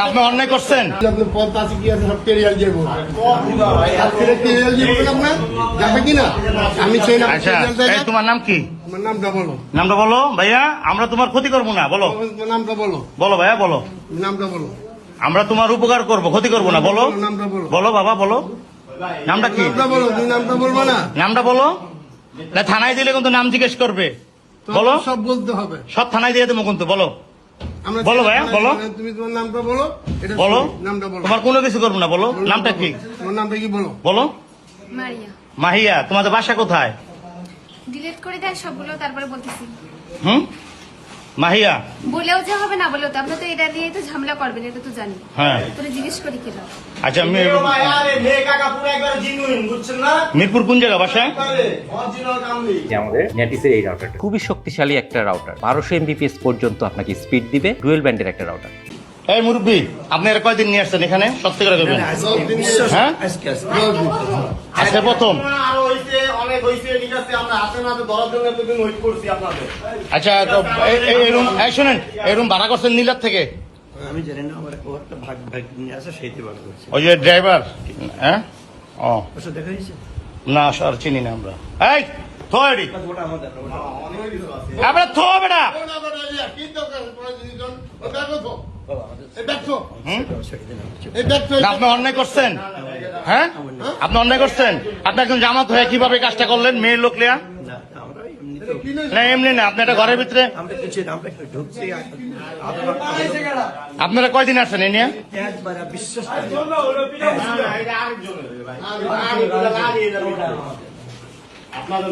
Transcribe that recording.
আপনি অন্যায় করছেন। আচ্ছা, এই তোমার নাম কি? নামটা বলো ভাইয়া, আমরা তোমার ক্ষতি করবো না। বলো নামটা বলো। বলো ভাইয়া, বলো নামটা বলো। আমরা তোমার উপকার করবো, ক্ষতি করবো না। বলো নামটা বলো। বলো বাবা, বলো নামটা কি? নামটা বলো। তুমি নামটা বলবো না। নামটা বলো না, থানায় দিলে কিন্তু নাম জিজ্ঞেস করবে। বলো, সব বলতে হবে। সব থানায় দিয়ে দেবো কিন্তু। বলো আমরা বলো ভাইয়া, বলো তুমি তোমার নামটা বলো। এটা বলো, নামটা বলো। তোমার কোনো কিছু করবো না। বলো নামটা কি? তোমার নামটা কি বলো? বলো। মারিয়া। মাহিয়া, তোমাদের বাসা কোথায়? ডিলিট করে দেন সবগুলো, তারপরে বলতেছি। মাহিয়া, বলেও যে হবে না বলেও তো, আপনি তো এটা নিয়ে তো ঝামেলা করবেন, এটা তো জানি। হ্যাঁ তোরে জিজ্ঞেস করি কিনা। আচ্ছা, মিরপুর কোন জায়গা বাসা? আমাদের নেটিসের এই রাউটারটা খুবই শক্তিশালী একটা রাউটার, 1200 MBPS পর্যন্ত আপনাকে স্পিড দিবে, ডুয়েল ব্যান্ডের একটা রাউটার। এই মুরব্বী, আপনি এর কয়দিন নিয়ে আসছেন এখানে? সত্যি করে দেবেন? হ্যাঁ, আজকে প্রথম। আচ্ছা, শোনেন, এই রুম ভাড়া করছেন নীলার থেকে? আমি জানি না, আমার একটা ভাগ নিয়ে আসে সেইতে বার করছে। ওই যে ড্রাইভার? হ্যাঁ, ও ওটা দেখা হয়েছে না স্যার, চিনি না আমরা। এই থো এডি, ওটা আমাদের আমরা থো বেটা। আপনি অন্যায় করছেন। হ্যাঁ, আপনি অন্যায় করছেন। আপনি একজন জামাত হয়ে কিভাবে কাজটা করলেন? মেয়ের লোক লিয়া না, এমনি না। আপনি একটা ঘরের ভিতরে, আমরা ঢুকছি। আপনারা কয়দিন আসছেন এ নিয়ে? একবার বিশ্বাস আপনাদের